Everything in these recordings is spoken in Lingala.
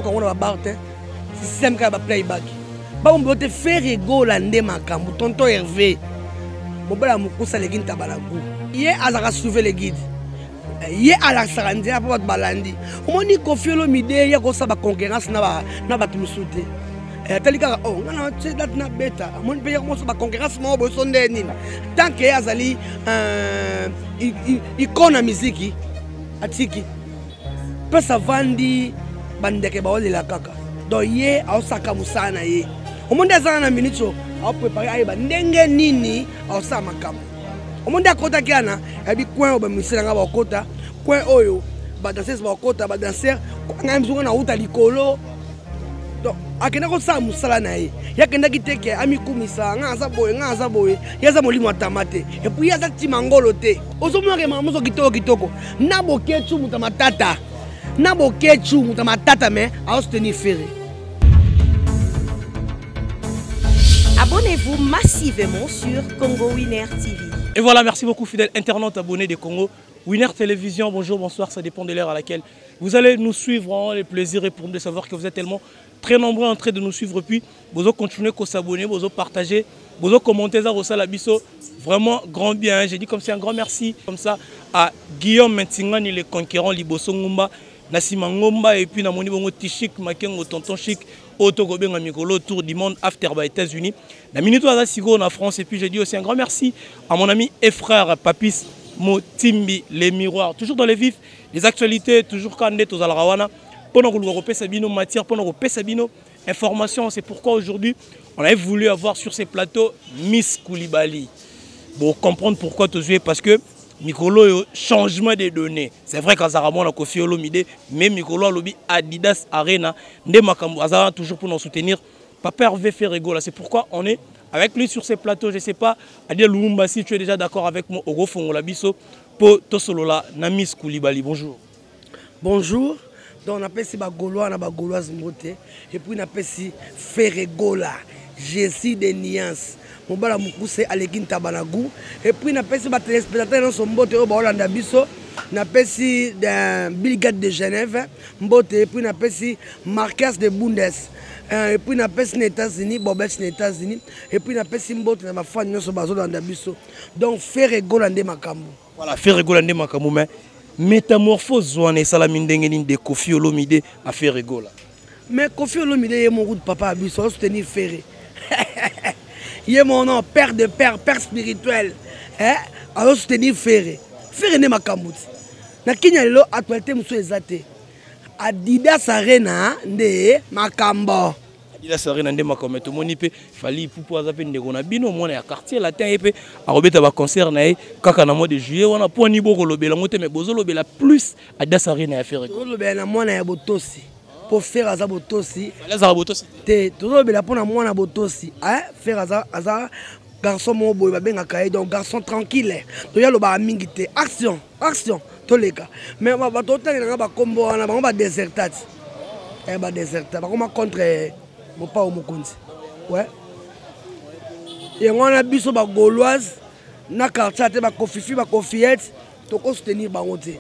on a barre système qui a playback ba on peut faire rigoler ndé makambu tonton Hervé mobala mukusa les guides tabalagu yé azara sauver les guides yé ala sarandi a pas balandi on dit Koffi Olomide ya ko sa ba concurrence na ba tumusute telika oh ngana c'est dat na beta mon pays ko sa ba concurrence mo bo sonde ni tant que azali icône musique atiki pesa vandi bandeke ba ole la kaka do ye au saka musana ye omonde azana na minute au préparer ayeba ndenge nini au sa makamo omonde akota kiana ebi coin oba misela nga ba kota coin oyo ba danseuse ba kota ba danser nga mzunga na uta likolo donc akenda ko sa musala na ye yakenda kiteke amikumisa nga aza boye yaza molimo atamate et puis yaza timangolo te ozomwa mamuzo kitoko na bokechu mutamatata na bokechu mutamatata mais a soutenir ferré. Abonnez-vous massivement sur Congo Winner TV. Et voilà, merci beaucoup fidèles internautes abonnés de Congo Winner Télévision. Bonjour, bonsoir, ça dépend de l'heure à laquelle vous allez nous suivre. Les plaisirs et pour nous de savoir que vous êtes tellement très nombreux en train de nous suivre. Puis, vous continuez à s'abonner, vous partager, vous commenter ça au Salabiso. Vraiment grand bien. J'ai dit comme c'est un grand merci comme ça à Guillaume Mentingani, le conquérant Liboso Ngumba, Nassima Ngomba et puis Namoni Bongo Tichik, Makengo Tonton Chic, Otogobenga Mikolo, Tour du monde, after by États-Unis. La minute à Sigo en France. Et puis j'ai dit aussi un grand merci à mon ami et frère Papis Motimbi, les miroirs. Toujours dans les vifs, les actualités, toujours quand on est aux Alrawana. Pendant que nous Sabino matière, pendant que Sabino information. C'est pourquoi aujourd'hui, on avait voulu avoir sur ces plateaux Miss Koulibaly. Pour comprendre pourquoi tu joues, parce que Mikolo changement des données. C'est vrai qu'à Zaramon a Koffi Olomide, mais Mikolo a lobby Adidas Arena. Toujours pour nous soutenir. Papa Hervé Ferrego, c'est pourquoi on est avec lui sur ces plateaux. Je ne sais pas, Adil Lumumba, si tu es déjà d'accord avec moi, Ogo Fongola Biso, pour Tosolola, Namis Koulibaly. Bonjour. Bonjour. Donc on appelle ça Gaulois, on a Gauloise Mbote. Et puis on appelle ça Ferregola, Jessie de Niance. Mon bala mukuse Alekin Tabanagou. Et puis on appelle ça téléspectateur dans son Mbote au Baolanda Biso. On appelle ça Bill Gates de Genève, Mbote. Et puis on appelle ça Marcus de Bundes. Et puis on appelle ça les États-Unis, Bobet les États-Unis. Et puis on appelle ça Mbote dans ma famille, dans Baolanda Biso. Donc Ferregola de Makambu. Voilà, Ferregola de Makambu, mais métamorphose et salamine de Koffi Olomide à Ferregola. Mais Koffi Olomide est mon route papa Abisso, soutenir Ferré. Il est mon nom, père de père, père spirituel. Alors soutenir Ferré. Ferré n'est ma camoute. Na Kenya lo actualité muso ezate. Adidas Arena de Makambo. Adidas Arena de Makambo. Tout le monde peut fali pour azaper ndeko na bino mon ya quartier latin et puis a robeta ba concert na kaka na mois de juillet on a pour ni boko lobela ngote mais bozo lobela plus Adidas Arena ya Ferré. Lobela na mwana ya botosi. Pour faire aza botosi. Lazara botosi. Te lobela pour na mwana botosi. Faire aza garçon mo boy ba benga kaé donc garçon tranquille. To ya loba mingi te action, action to leka. Mais ba to tanga ba kombo na ba désertat. Ba désertat. Ba comment contre mon pa Mokonzi. Ouais. Et on a biso ba gauloise na quartier te ba Kofifi ba Kofiette to ko soutenir bango te.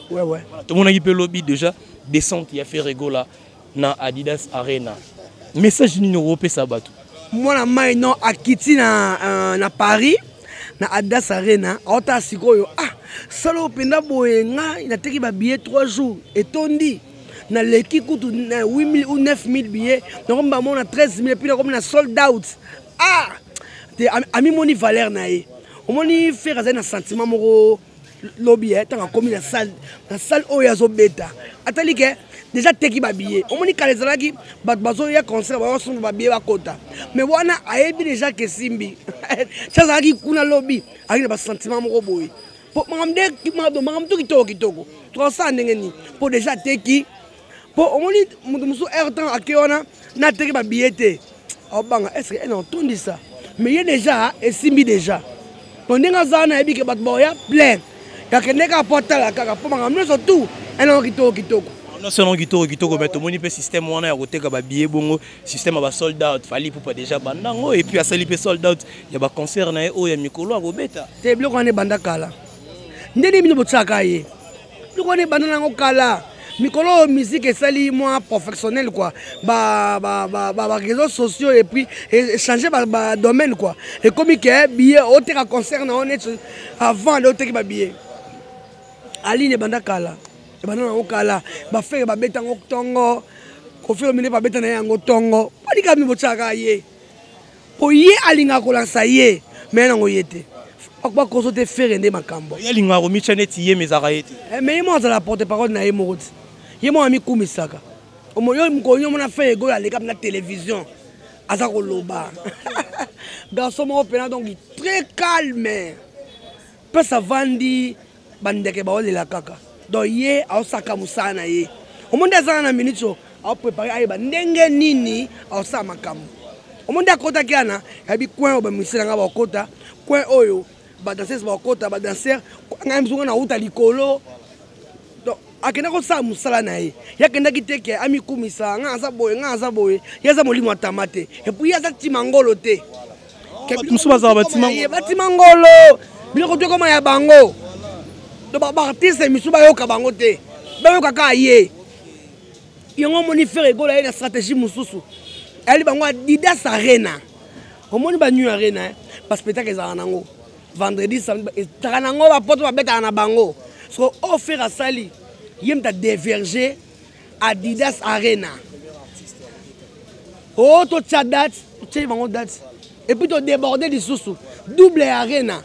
Ouais ouais. Tout le monde a lobby déjà descente il a fait Ferregola na Adidas Arena. Message ni européen ça batou. Moi na mai non akiti na Paris na Adidas Arena ota sikoyo salo penda boyenga ina teki ba billet 3 jours et tondi na leki kutu 8000 ou 9000 billets donc ba mona 13000 puis comme na sold out te ami moni valeur na ye o moni faire un sentiment moko lobby tant comme la salle oyazo beta atali ke déjà teki ba billet o moni kalezalaki bazo ya concert ba son ba billet ba kota mais wana ayebi déjà que simbi chazaki kuna lobby avec ba sentiment moko boy pour mamde mamam to kitoko to sa ndengeni pour déjà teki pour o moni musu air temps akiona na teki ba billet te o banga est-ce que elle entend ça mais il déjà et simbi déjà ndinga zana ebi ke bat boya plein yakeneka portala kaka po mamam surtout elle kitoko non seulement kitoko mais tout le système on a côté ba billet bongo système ba sold out fali pour pas déjà bandango et puis à sali pe sold out il y a ba concert na o ya mikolo a robeta te bloko ne bandakala ndeni bino botsaka ye bloko ne bandana ngo kala Mikolo musique et sali moi professionnel quoi. Réseaux sociaux et puis changer domaine quoi. Et comme que billet au terrain concerne on est avant le terrain billet. Ali ne banda kala. E banda na kala. Ba faire ba beta ngotongo. Ko faire mine ba beta na yango tongo. Pali ka mi bochaka ye. Po ye alinga ko la sa ye. Mais na ngoyete. Akba ko so te faire ndé makambo. Ye alinga ko mi chaneti ye mezaka yete. Mais moi za la porte-parole na ye moroti. Ye mo ami kumisaka. Omo yo mkonyo mona fait ego la na télévision. Aza ko loba. Garçon mo pena donc très calme. Peu ça vandi bandeke ba olela kaka. Donc ye a osaka musana ye. Omonde za na minute a préparer ayeba ndenge nini a osaka makambo. Omonde akota kiana ya bi coin oba misela nga ba okota coin oyo ba danseuse ba okota ba danser nga mzunga na uta likolo. Donc akenda ko sa musala na ye. Ya kenda kiteke ami kumisa nga aza boye ya za molimo atamate. Et puis ya za timangolo te. Musuba za batima. Ye batimangolo. Biloko to koma ya bango. Donc ba artiste misuba yo ka bango te. Ba yo kaka ye. Yongo moni faire ego la stratégie mususu. Elle bango Adidas Arena. Omoni ba New Arena parce que spectacle za nango. Vendredi samedi taranango ba poto ba beta na bango. So offert à sali. Yem ta déverger Adidas Arena. Oh to tcha date, tu bango date. Et puis to déborder du sous double arena.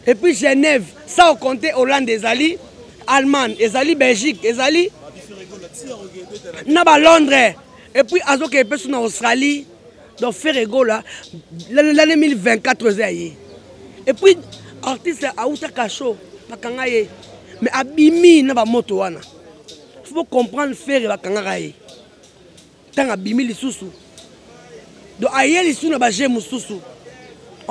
Et puis Genève, ça on comptait Hollande des Ali, Allemagne, Ezali Belgique, Ezali Naba Londres. Et puis Azo qui est en Australie, donc faire ego là, l'année 2024 et puis artiste à Outa Kacho, Makangaye, mais Abimi Naba Moto wana. Il faut comprendre faire Makangaye. Tant Abimi les sous. Donc ailleurs les sous Naba Jemou sous.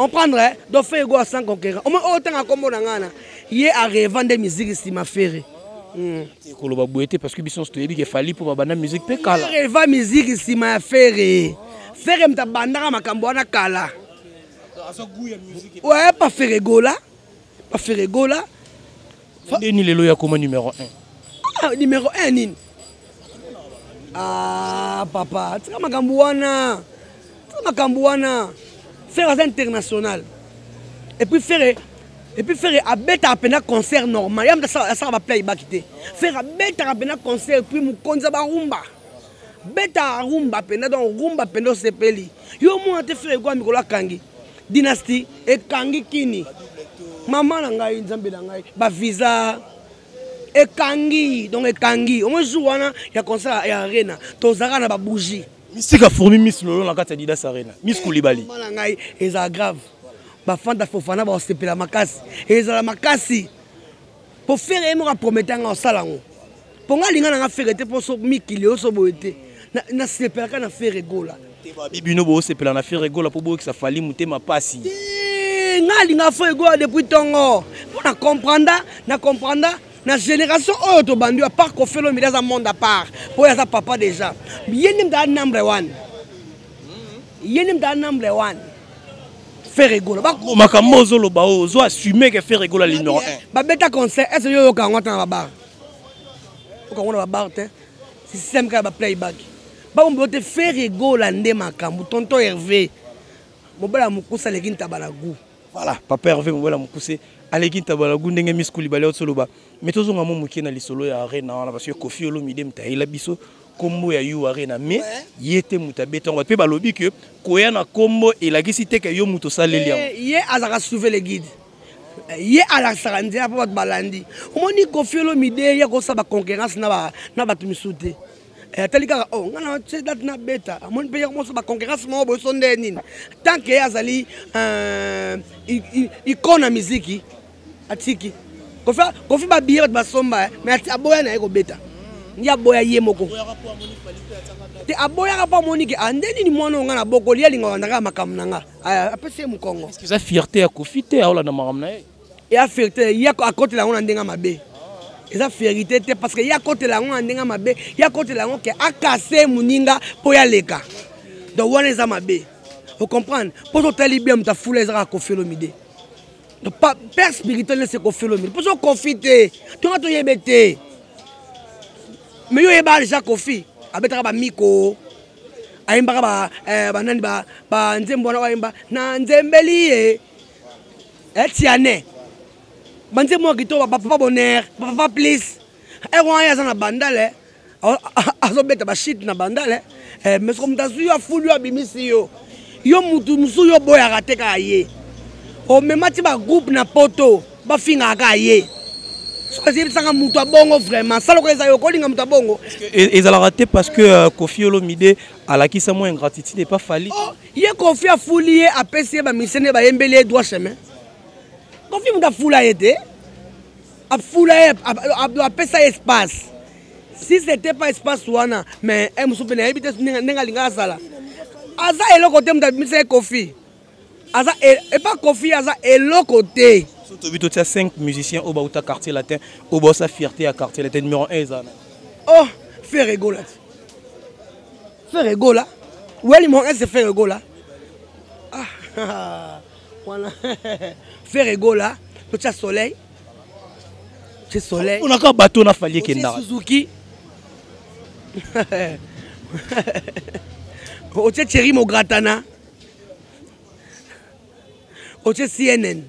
On prendrait donc faire ego à 100 conquérants. On a autant à combo d'angana. Hier à revendre des musiques si ma ferré. Koloba bouete parce que bison stoyebi que fallait pour bana musique pe kala. Revendre musique si ma ferré. Faire mta bandara makambo na kala. Ouais, pas faire ego là. Pas faire ego là. Ni lelo ya comme numéro 1. Ah, numéro 1 nini. Ah papa, tu makambo wana. Tu makambo wana. Faire international. Et puis faire à bêta à concert normal. Il y a ça va play back. Faire à bêta à concert puis mu konza ba rumba. Bêta rumba pena donc rumba pendo sepeli. Yo mo te faire quoi mikola kangi. Dynastie et kangi kini. Maman na ngai nzambe na ngai ba visa et kangi donc et kangi. On joue wana ya concert ya arena. Tozaka na ba bougie. Mystique fourmi Miss Lolo na kati Adidas Arena. Miss Koulibaly. Maman na ngai eza grave. Ba fanda fofana ba sepela makasi. Eza makasi. Pour faire emo ka promettre nga osalango. Pour nga linga na faire te pour so mikili so boete. Na sepela ka na faire regola. Te ba bibino bo sepela na faire regola pour bo que ça fali mutema pasi. Nga linga faire regola depuis tongo. Pour na comprendre na génération oyo to bandi à part ko fait le milieu dans monde à part. Pour ya papa déjà. Yenim da number 1. Yenim da number 1. Faire rigolo. Makambo zolo ba ozo assumer que faire rigolo le numéro 1. Ba beta concert est-ce yo ka ngota na bar. Ko ngona ba bar te. Système ka ba playback. Ba on bote faire rigolo ndé makambo tonton Hervé. Mobala mukusa lekinta balagu. Voilà, papa Hervé mobala mukuse alekinta balagu ndenge Miss Koulibaly otoloba. Mais tozonga mo mukie na lisolo ya arena parce que Kofi Olomide mtaila biso kombo ya yu arena mais yete mutabeta on va pe balobi que koya na kombo elagisi te ke yo muto saleli am ye azaka suivre les guides ye ala sarandia pa balandi omoni Kofi Olomide ya ko sa ba concurrence na ba tumisute atalika oh ngana che date na beta amoni pe ya ko sa ba concurrence mo bo sonde nini tant que azali icône musique atiki Kofi ba biye ba somba mais aboya na eko beta ni aboya ye moko te aboya ka pa moniki andeni ni mwana nga na boko lia linga ndaka makamna nga apese mu Kongo est-ce que ça fierté ya Kofi te aola na makamna ye ya fierté ya côté la ngona ndenga mabe eza fierté te parce que ya côté la ngona ndenga mabe ya côté la ngona ke akase muninga po ya leka donc wana eza mabe vous comprenez pour to tali bien mta fula eza ka Kofi Olomide donc pas père spirituel c'est Kofi Olomide pour so confiter to nga to yebete mais yo yeba déjà Kofi abetaka ba miko ayembaka ba nani ba nzembo na ayemba na nzembeli tiane ba nzembo kito ba papa bonheur papa please ero ya na bandale azobeta ba shit na bandale mais comme tasu yo fulu abimisi yo mutu musu yo boya rateka ye o memati ba groupe na poto ba finga ka ye so c'est ça mutu bongo vraiment ça lokeza yo ko linga mutu bongo ils ont raté parce que Kofi Olomide à la qui ça moins ingratitude pas fallu ye Kofi a foulié a PC ba misene ba yembele droit chemin Kofi muta fula été a fula a pesa espace si c'était pas espace wana mais elle musu pena ebite nenga linga sala aza eloko te muta mise Kofi aza et pas Kofi aza eloko te surtout tu as 5 musiciens au Bauta quartier latin au Bossa fierté à quartier latin numéro 1 ezana oh faire rigoler ouais mon c'est faire rigoler ah voilà faire rigoler tu as soleil c'est soleil on a quand bateau na fallait kenda Suzuki o tche Thierry Mogratana o tche CNN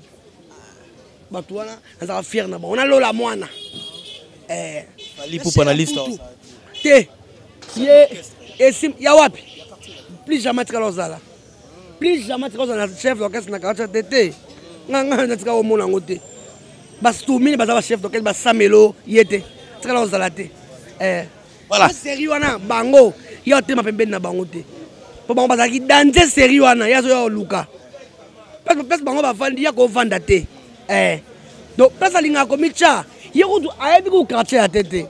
bato wana azaka fier na bon on a lola mwana fallait pour panaliste te ye esim ya wapi plus jamais tika lozala plus jamais tika lozala chef d'orchestre na quartier tete nganga na tika omona ngo te bastumini bazaba chef d'orchestre basamelo yete tika lozala te voilà série wana bango yo te mapembeni na bango te po bango bazaki danger série wana yazo yo luka parce bango bafandi ya ko vanda te donc place alinga komicha yekutu ayebi ku quartier ya tete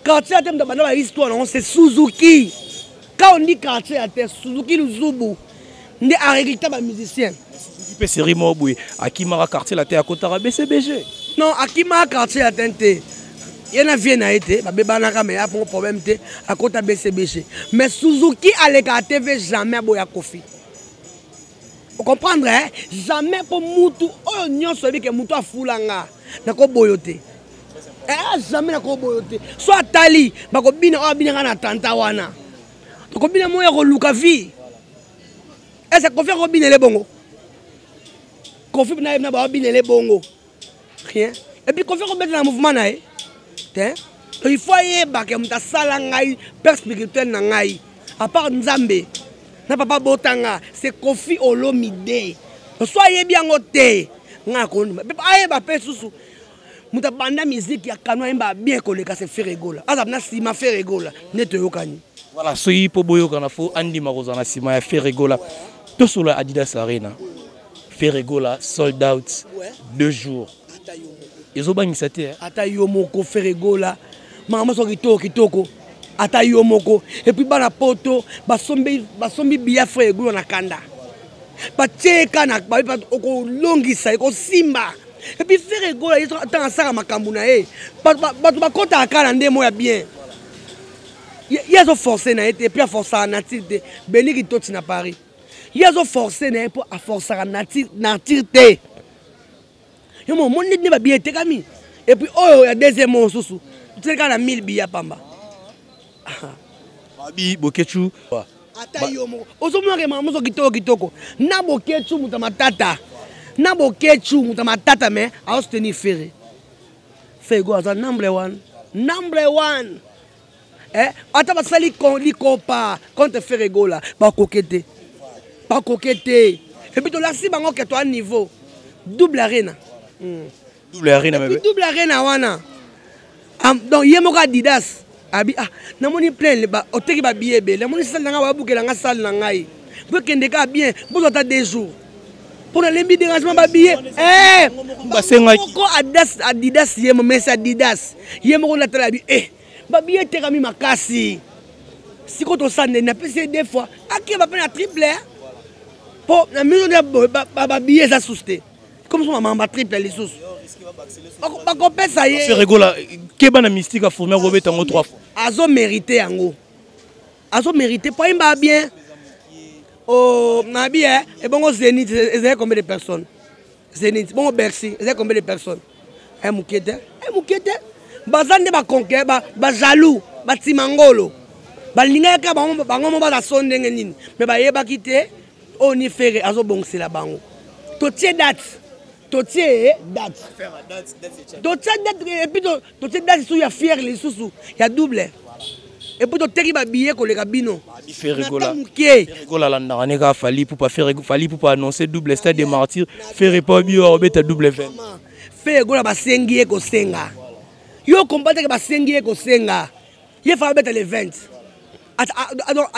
quartier ya tete mtabanda ba histoire non c'est Suzuki quand on dit quartier ya tete Suzuki Luzubu ndi arrêter ba musicien Suzuki pe série moboué akimara quartier la tete à Kotara BCBG non akimara quartier ya tete yena viena été ba bebana ka mais a pour problème te à Kota BCBG mais Suzuki aleka TV jamais boya Kofi. Vous comprenez, hein? Jamais pour Moutou, oh, non, celui qui est Moutou à Foulanga, n'a pas boyoté. Jamais n'a pas boyoté. Soit Tali, bah, comme bien, oh, bien, na Tantawana. Donc, bien, moi, je luka vie. Est-ce que Kofi Robin est bongo? Kofi n'a pas bien les bongo. Rien. Et puis, Kofi Robin dans le mouvement, là, il faut y aller, que Mouta Salangai, perspective Nangai, à part Nzambe. Na papa botanga c'est Kofi Olomide soyez bien côté nga kondi aye ba pe susu muta banda musique ya kanwa imba bien koleka c'est faire rigola azab na sima faire rigola neto yokani voilà soyi po boyo kana fo andi maroza na sima ya faire rigola to solo Adidas Arena faire rigola sold out 2 jours ezobangisa te ata yo moko faire rigola mama so kitoko ata yo moko et puis bana poto basombi biya frère gulo na kanda bacheka na ba oko longisa eko simba et puis frère gola yeso ata saka makambu na e batu bakota akala ndemo ya bien yeso forcer na été puis forcer na tilde beniki toti na Paris yeso forcer na pour a forcer na tilde yo mo moni ne ba bien tekami et puis oh ya deuxième susu teka na 1000 biya pamba Babi Bokechu ata yo moko ozomona ke mama kitoko na Bokechu muta matata na Bokechu muta matata mais a soutenir Ferré Fego aza number one ata basali likopa contre Ferré gola ba kokete et puis to la si bango ke to à niveau double arena wana donc yemoko Adidas abi namoni plein ba oteki ba biebe namoni sala nga ba bukela nga sala na ngai po kende ka bien bozo ta 2 jours pour lembi dérangement ba biye basenga ko Adidas yemo mais Adidas yemo na tala bi ba biye teka mi makasi siko to sande na pese deux fois aki ba pena triple po na million de ba biye za souste comme ça maman ba triple les sous ba ko pesa ye faire rigola keba na mystique a formé Robert Tango 3 fois azo mérité yango azo mérité pas imba bien oh na bien et bon Zénith c'est combien de personnes Zénith bon Bercy c'est combien de personnes Moukete bazande ba conquête ba jaloux ba timangolo balingaka bango ba la sondenge nini mais ba yeba kité oni fere azo bongsela bango totie date et puis totie date sous ya fier les sous ya double et puis toteki ba billet ko le kabino faire rigola la nanga fali pour pas annoncer double stade des martyrs faire pas bio beta double 20 faire rigola ba sengi ko senga yo combattre ba sengi ko senga il faut beta les 20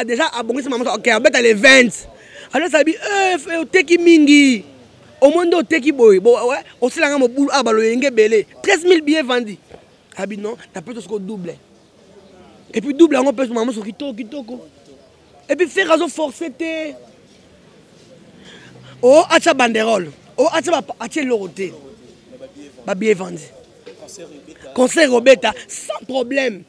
déjà abongisa maman OK beta les 20 alors ça dit teki mingi au moins teki boy ouais aussi la ngamo boule abalo yenge belé 13 000 billets vendus abi non t'as peut ce double et puis double on peut maman sur kitoko et puis faire raison forcer oh acha banderole oh acha loroté ba billet vendu concert Robeta sans problème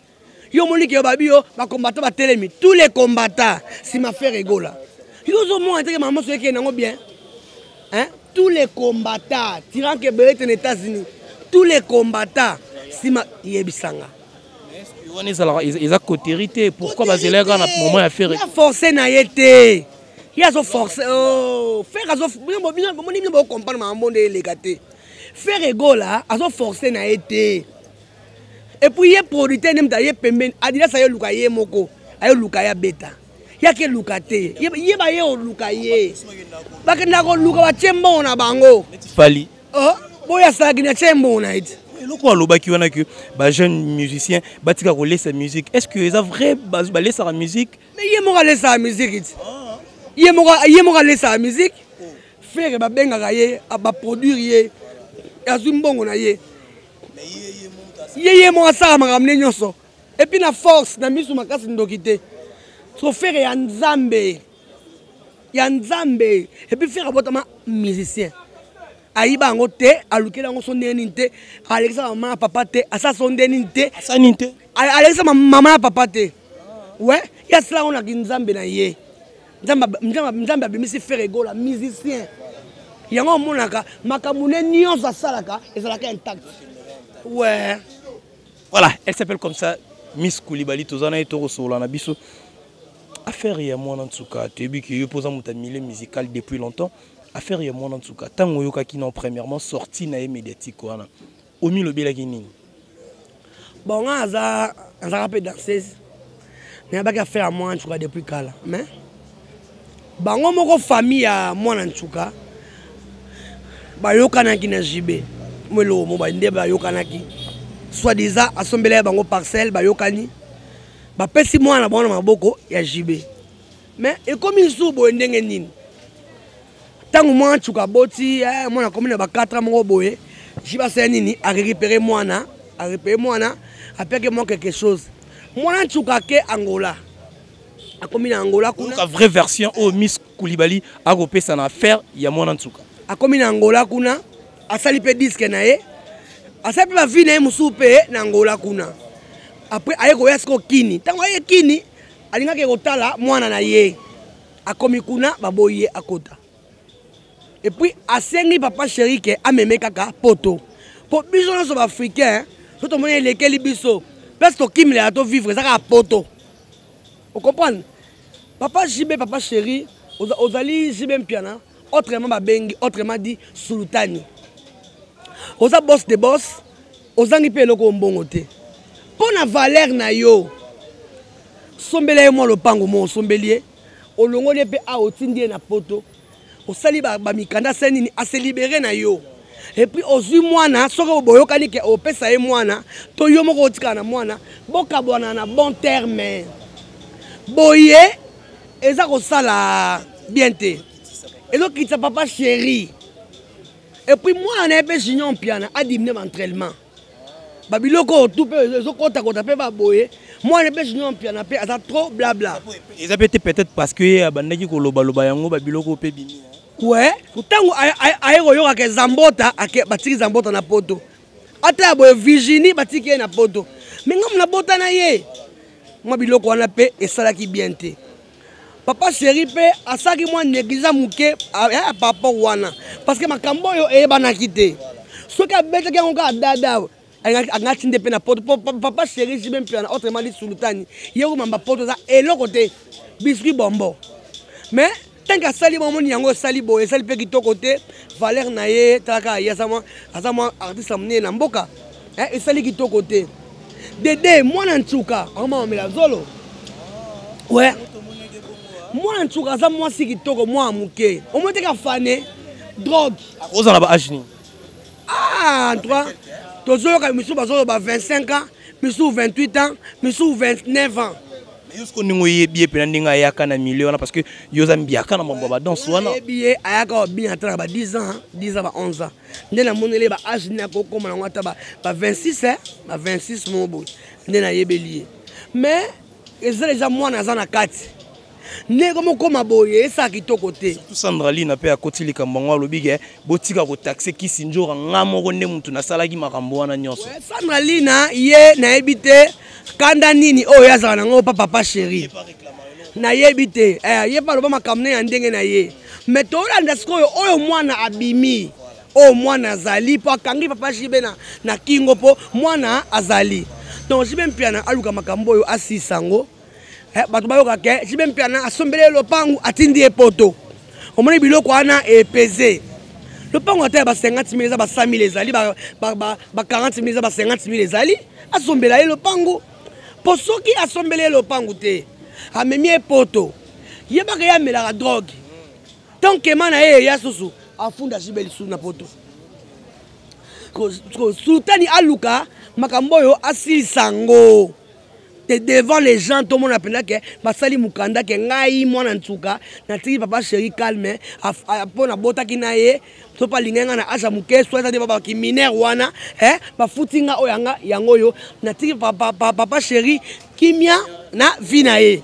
yo moni ke babio ba combattant ba telemi tous les combattants si ma fait rigola yo zo mo entrer maman so ke nango bien hein tous les combattants tirant que belé aux États-Unis tous les combattants si ma yebisanga ils ont cotérité pourquoi bazeler quand à moment à faire il a forcé na yete il a forcé oh faire azo moni bien comprendre maman de légaté faire rigola azo forcé na yete et puis il producteur nem ta ye pemben adila sa yo luka ye moko ayo luka ya beta yake luka te ye ba ye o luka ye bakenda ko luka ba chembo na bango fali oh boya sa gina chembo na it loko aloba ki wana que ba jeune musicien batika ko laisser musique est-ce que ça vrai ba laisser la musique mais ye mo laisser la musique it ye mo laisser la musique faire ba benga ka ye ba produire ye azumbongo na ye yeye mo asala makamne nyonso et puis na force na misu makasi ndokité so faire ya nzambe et puis faire botama musicien ayiba ngo te alukela ngo sondeni te alexa mama papa te asa sondeni te asani te alexa mama papa te ouais ya sala on a nzambe na ye nzambe abimisi faire gola musicien yango monaka makamune nyonso asalaka ezalaka intact ouais. Voilà, elle s'appelle comme ça, Miss Koulibaly, Tozana et Toro Solana Bisso. Affaire ya moi en tout cas, tu as vu que je pose un milieu musical depuis longtemps. Affaire ya moi en tout cas, tant que qui n'ont premièrement sorti na médiatique quoi. Au milieu de la Guinée. Bon, on a rappelé danseuse. Mais on a fait à moi en tout cas depuis kala. Mais bon, on a famille à moi en tout cas. Bah yokana ki na jibe. Moi lo mo ba ndeba yokana ki. Soit disant assemblée bango parcelle ba yokani ba pesi moi na bona maboko ya jibe mais et comme il sou bo ndenge nini tangu moi chuka boti moi na commune ba 4 ans boye jiba c'est nini a récupérer moi na après que moi quelque chose moi na chuka ke Angola a commune Angola kuna la vraie version au Miss Koulibaly a repé son affaire ya moi na chuka a commune Angola kuna a sali pe disque na ye asa pe ba vie na musupe na Angola kuna après aye ko yasko kini tango aye kini alinga ke kotala mwana na ye akomi kuna baboye akota et puis asengi papa chéri ke ameme kaka poto po biso na so ba africain so to mona lekeli biso parce to kimle ato vivre ça ka poto on comprend papa jibe papa chéri ozali jibe mpiana autrement ba bengi autrement dit sultani oza boss de boss ozangi pe loko mbongo te pona valeur na yo sombele mo lopango mo sombelier olongole pe a otindie na poto osali ba mikanda senini a se libérer na yo et puis ozui mwana soko boyokani ke opesa ye mwana to yo moko otika na mwana bokabwana na bon terme boye eza ko sala bien te elokitsa papa chéri. Et puis moi, on a un junior piano à diminuer l'entraînement. Babiloko, tout peut, je compte à côté, moi, on a un junior piano, ça trop blabla. Ils avaient peut-être parce que Bandaki Koloba Lobayango, Babiloko Pébini. Ouais, pourtant, aéroyo avec Zambota, avec Batiki Zambota na poto. Ata boy Virginie, Batiki na poto. Mais comme na bota na ye, moi, Biloko, on a payé et ça là qui bien té. Papa chéri pe asaki moi négligeant muke a papa wana parce que makambo yo e bana kité soki abetaki yango ka dada angati nde pe na poto papa chéri si même piana autrement dit sultani yeko mamba poto za eloko te biscuit bonbon mais tant que sali bon moni yango sali boye sali pe kitoko te valeur na ye taka ya sama azama artiste amné na mboka et sali kitoko te Dédé mwana ntuka ama mela zolo ouais mwana ntuka za moi si kitoko moi muke o mo te ka fane drogue ozala ba âge ni ah toi tozoyoka misu bazoloba 25 ans misu 28 ans misu 29 ans jusqu'au ningo yebi pe ndinga yaka na million parce que yoza mbiaka na mambo ba danse wana yebi ayaka bien tra ba 10 ans 10 ans ba 11 ans ndena monele ba âge ni akoko na ngata ba 26 ba 26 mobo ndena yebeli mais ezela mwana zana kati ne comme koma boye ça kitoko te tout Sandraline na pe akoti likambo ngalo bige botika ko taxer kisinjora ngamo ne muntu na salaki makambo wana nyonso Sandraline ye na ebite kanda nini oyo yazala nango papa chéri na yebite ye pa loba makamne ya ndenge na ye mais to landa sikoyo oyo mwana abimi o mwana azali po akangi papa jibe na kingo po mwana azali donc jibe mpiana aluka makambo oyo asisango bato bayoka ke jibe mpiana asombele lopangu atindi epoto omoni biloko wana epese lopangu ata ba 50 000 ba 100 000 ezali ba 40 000 ba 50 000 ezali asombela ye lopangu po soki asombele lopangu te amemi epoto yebaka ya melaka drogue tant que mana ye ya susu afunda jibe lisu na poto sultani aluka makambo oyo asilisango devant les gens tout le monde appelle que basali mukanda ke ngai mwana ntuka na tiki papa chéri calme apona bota kinaye to pa lingenga na aja muke soit de baba ki mineur wana ba futinga oyanga yango yo na tiki papa chéri kimia na vinaye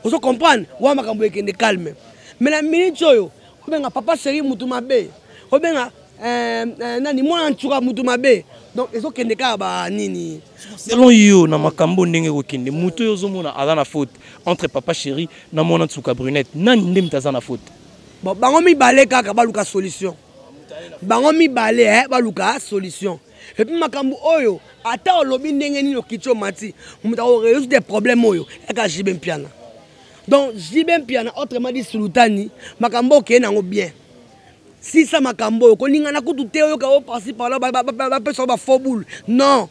vous comprenez wa makambo ekende calme mais la minute oyo obenga papa chéri mutu mabe obenga nani mwana ntuka mutu mabe donc ils ont kende ka ba nini selon yo na makambo ndenge ko kende mutu yo zomona azana faute entre papa chéri na mwana ntuka brunette nani ndem tazana faute bon bango mi balé kaka baluka solution bango mi balé baluka solution et puis makambo oyo ata olobi ndenge nini okicho mati mutu ko résoudre des problèmes oyo eka jibe mpiana donc jibe mpiana autrement dit sultani makambo ke nango bien si ça makambo ko ninga na kutu te oyo ka o passer par là ba personne ba faux boule non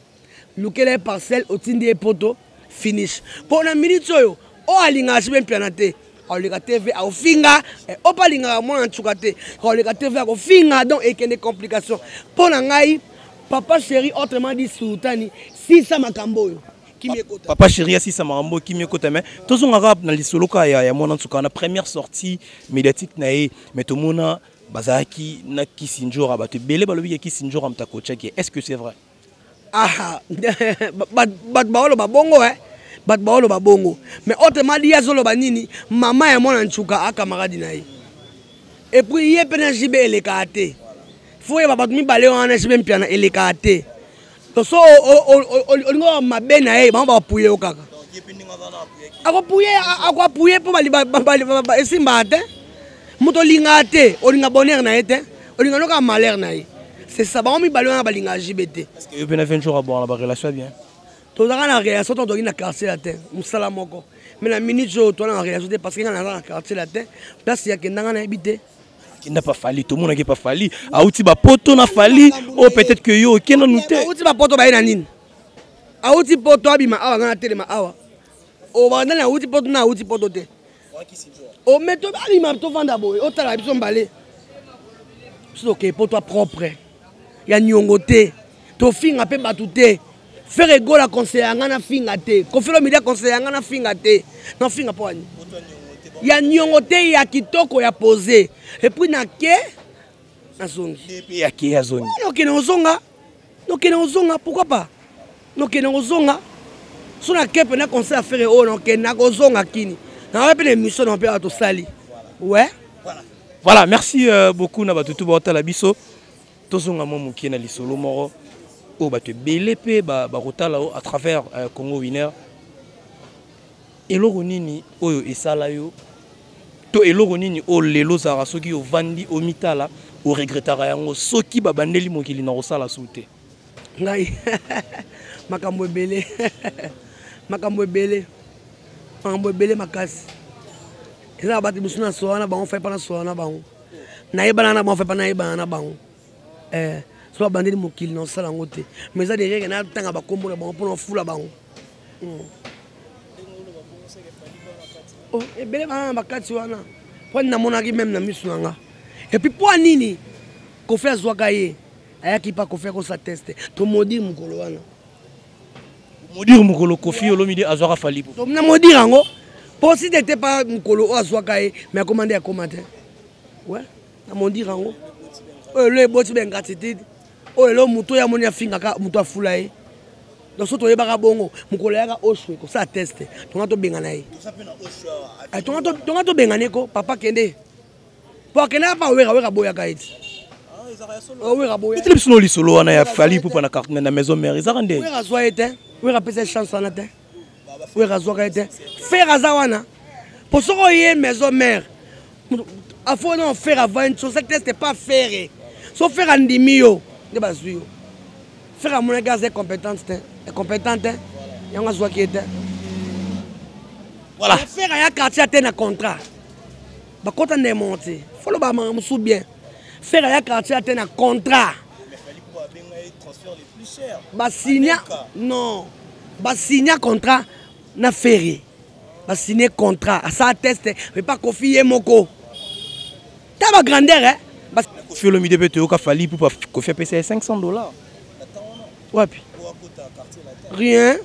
lukele parcelle otindi epoto finish pour na minute oyo o alinga jibe mpiana te oleka TV au finga o palinga mwana ntuka te oleka TV ko finga donc ekende complication pour na ngai papa chéri autrement dit sultani si ça makambo oyo papa chéri si ça makambo kimi ekota mais tozonga rap na lisoloka ya mwana ntuka na première sortie médiatique na ye mais to mona bazaki na kisinjora bato belé balobi kisinjora mtakochaki est-ce que c'est vrai ah bat baolo babongo bat baolo babongo mais autrement dit yazolo banini mama ya mwana nchuka a camarade na ye et puis ye pena jibe elekate faut ya bato mi balé wana jibe mpiana elekate to so olingo mabena ye ba puye okaka akopuye po bali esimba te muto lingate olinga bonheur na ete olinga noka malheur na ye c'est ça ba mi balona balinga jibete parce que ben 20 jours à boire la relation bien to dans la relation to na quartier latin musala moko mais la minute jo to na relation parce que na quartier latin place ya kendanga na ebité qui n'a pas fallu tout le monde qui pas fallu auti ba poto na fallu ou peut-être que yo kena nouté auti ba poto ba ina nini auti poto abima awa na telema awa o ba na auti poto na auti poto te o meto abima to vanda boy o tala biso mbale so que pour toi propre ya nyongo te to finga pe batute faire gola conseiller ngana finga te ko felo media conseiller ngana finga te non finga po ani ya nyongo te ya kitoko ya poser et puis na ke na zongi et puis ya ke ya zongi no ke na zonga pourquoi pas no ke na zonga so na ke pe na conseil à faire o no ke na zonga kini na wa pe les missions on peut à to sali ouais voilà merci beaucoup na batutu ba la biso tozonga mo mukie na lisolo moro o batu belé pe ba rotala à travers Congo Winner eloko nini oyo esala yo to eloko nini o lelo zara soki o vandi o mitala o regrettera yango soki babandeli mokili na osala soute ngai makambo ebele makambo ebele makasi eza bato mosusu na soa na bango fai mpa na soa na bango nayebana na bango fai mpa nayebana na bango so babandeli mokili na osala yango te mais eza derrière natanga bakombo na bango mpona ofula bango ebele bana na bakati wana mpo namonaki meme na miso na nga epuis mpo nini Kofi azwaka ye ayaki mpa Kofi akosa teste tomodire mokolo wana modire mokolo Kofi Olomide azwaka Fally Ipupa na modire yango mpo si tete pa mokolo oyo azwaka ye mais akomande akoma te ouais na modire yango oyo elo eboti bengratitude oyo elo moto oyo amoni afingaka moto afula ye donc so toyebaka bongo mokolo yaka oshwe kosala teste tonga tobengana ye tonga tobengana ye ko papa kende po akende apa oweka boyaka ye ti oweka boya etele biso no lisolo wana ya Fally Ipupa na maison mère ezaka nde oweka azwa ye te oweka apesa chance wana te oweka azwaka ye te frère aza wana po soko oye maison mère afo na frère avant une chose teste pas faire so frère andimi yo nde bazwi yo frère amonaki aza incompétente yango azwaki ye te voilà frère aya quartier te na contrat bakota ndemo te foloba mosusu bien frère aya quartier te na contrat basigna non basigna contrat na ferry basigné contrat asala teste mais pas Kofi ye moko ta ba grandeur Kofi Olomide pe toyoka Fally Ipupa Kofi apesa ye $500 wapi rien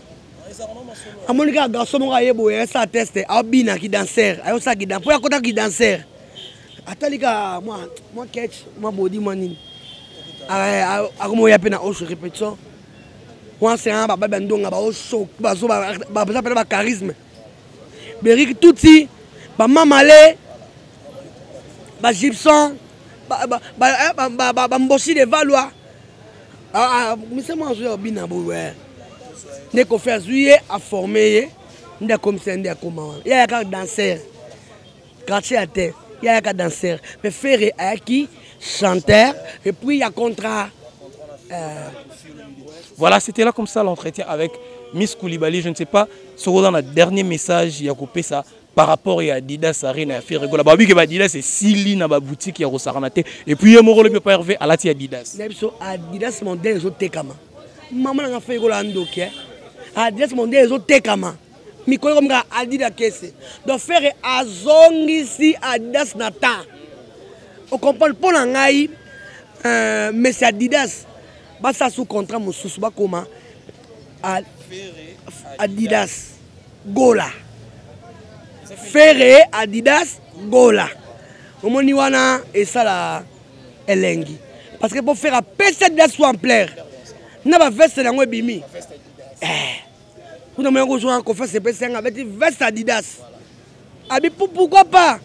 amoni kaka garçon moko aye boye asala teste aobinaki danser ayosalaki dan mpo yakotaki danser atalika mwa ketch mwa bodi mwa nini akomoya mpe na osho répétition wansengana babali bandonga baosho baza pena bacharisme beriki tuti bamamale bagibson bambosi de valois mise mwa azwi obina boye nde Kofi azwi ye aforme ye nde akomisa nde akoma wana ye ayaka danser quartier ya te ye ayaka danser mais Ferré ayaki chanteur et puis il y a contrat voilà, c'était là comme ça l'entretien avec Miss Koulibaly. Je ne sais pas, ce dans le dernier message, il y a coupé ça par rapport à Adidas Arena. Il y a fait rigoler. Adidas, c'est Sili dans la boutique, il y a Rosaranate. Et puis, il y a Moro le pas Hervé à la tia Adidas. Adidas, mon dernier jour, Tekama. Maman a fait rigoler en doc. Adidas, mon dernier jour, Tekama. Mikolo comme Adidas Kesse. Donc, faire Azong ici, Adidas Nata. On comprend pour l'angaï, mais c'est Adidas. Ça sous contrat mon sous comment Adidas Gola Ferré Adidas Gola omoni wana et ça la elengi parce que pour faire un PC Adidas soit en plaire na ba veste na ngwe bimi kuna mwengo jouer en conférence PC avec veste Adidas abi pourquoi pas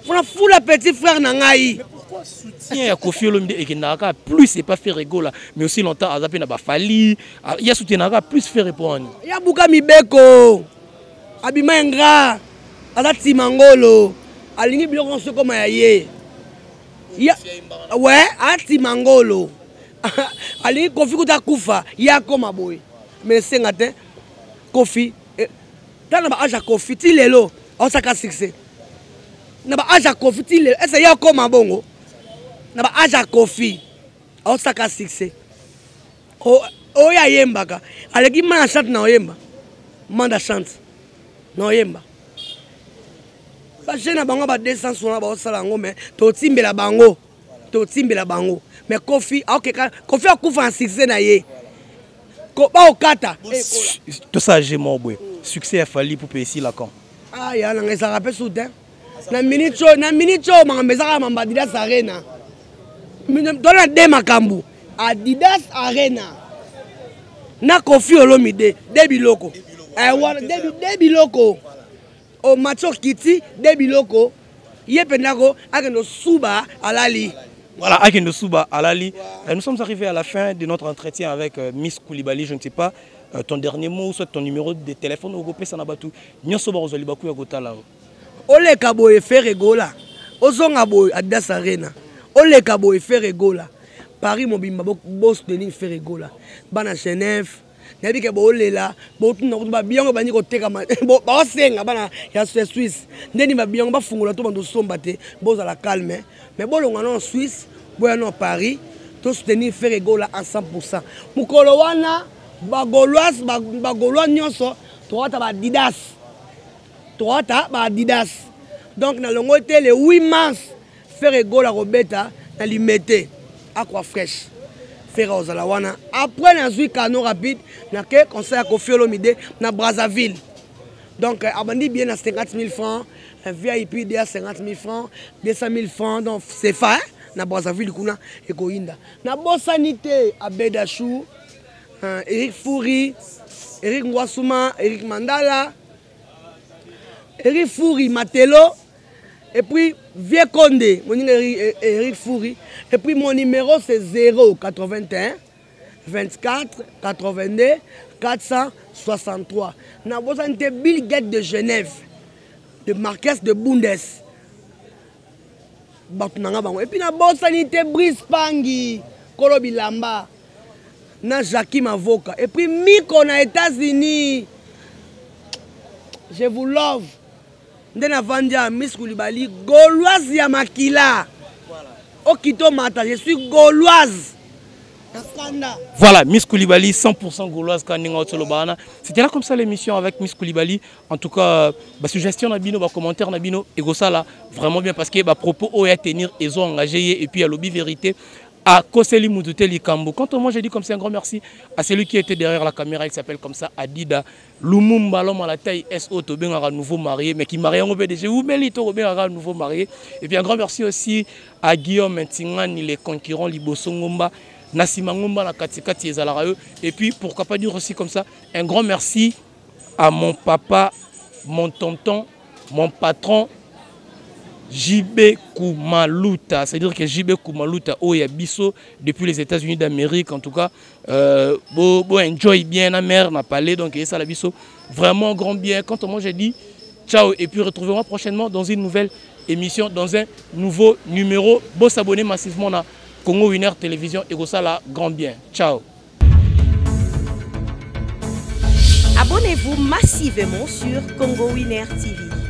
faut la petit frère na ngai soutien à Kofi Olomide et Kenaka plus c'est pas faire rigoler mais aussi longtemps à Zapena Fally il y a soutien à plus faire répondre il y a Buka Mibeko Abimengra Azati Mangolo alingi biloko nso comme yaye ouais Ati Mangolo alingi Kofi kuta kufa ya koma boy mais sengate Kofi tana ba aja Kofi ti lelo osaka succès na ba aja Kofi ti lelo esa ya koma bongo na ba aja Kofi osaka succès o ya yembaka aleki mana chante na oyemba manda chante na oyemba ba jeune bango ba 200 sona ba osala ngo mais to timbela bango mais Kofi akeka Kofi akufa en succès na ye ko ba okata tout ça j'ai mon boy succès a Fally pour ici là quand ah ya na ngesa rappel soudain na minute mangambezaka mamba Adidas Arena dona de makambu Adidas Arena na Kofi Olomide de biloko de biloko o macho kiti de biloko ye pendako akendo suba alali voilà akendo suba alali nous sommes arrivés à la fin de notre entretien avec Miss Koulibaly. Je ne sais pas ton dernier mot soit ton numéro de téléphone au gopé sanabatu nyoso ba ozali baku ya kotala oleka boye faire gola ozonga boye Adidas Arena oleka boye faire gola Paris mobimba bo soutenir Ferrego là bana Genève nabi ke bolela bo tuna ko ba biyongo bani ko teka bo senga bana ya Suisse ndeni ba biyongo ba fungula to bando somba te bo za la calme mais bo longa non Suisse bo ya no Paris to soutenir Ferrego là à 100%. Mukolo wana ba Gaulois nyonso to ata ba Adidas donc na longo te le 8 mars Ferrego la robeta na limité aqua fraîche Ferra ozalawana après na zui cano rapide na ke conseil à Koffi Olomide na Brazzaville donc abandi bien na 50 000 francs VIP dia 50 000 francs 200 000 francs donc c'est fa na Brazzaville kuna ekoinda na bosanité Abedachou Eric Fouri Eric Ngwasuma Eric Mandala Eric Fouri Matelo et puis Vieux Condé mon Eric Fouri et puis mon numéro c'est 081 24 82 463 na bosanité Bill Gates de Genève de Marquès de Bundes et puis na bosanité Brice Pangi Kolobi Lamba na Jackie Mavoka et puis Miko na États-Unis je vous love ndena vandia Miss Koulibaly Gauloise ya makila okito mata je suis Gauloise. Voilà, Miss Koulibaly 100% Gauloise kaninga otsolobana. C'était là comme ça l'émission avec Miss Koulibaly. En tout cas, suggestion nabino, commentaire nabino et go ça là vraiment bien parce que propos au à tenir ils ont engagé et puis à lobby vérité à Koseli Moututeli Kambo. Quand moi j'ai dit comme ça un grand merci à celui qui était derrière la caméra, il s'appelle comme ça Adida Lumumba, l'homme à la taille SO Tobengara nouveau marié mais qui marie en PDG ou Melito Tobengara nouveau marié. Et puis un grand merci aussi à Guillaume Ntingani les concurrents Libosongomba Nassimangomba la Katikati Ezalarayo. Et puis pourquoi pas dire aussi comme ça un grand merci à mon papa, mon tonton, mon patron JB Koumaluta, c'est-à-dire que JB Koumaluta, oh, il y a Bisso depuis les États-Unis d'Amérique, en tout cas, enjoy bien la mère, n'a parlé, donc ça la Bisso, vraiment grand bien. Quand moi j'ai dit ciao, et puis retrouvez-moi prochainement dans une nouvelle émission, dans un nouveau numéro. Bon, s'abonner massivement à Congo Winner Télévision, et ça la grand bien. Ciao. Abonnez-vous massivement sur Congo Winner TV.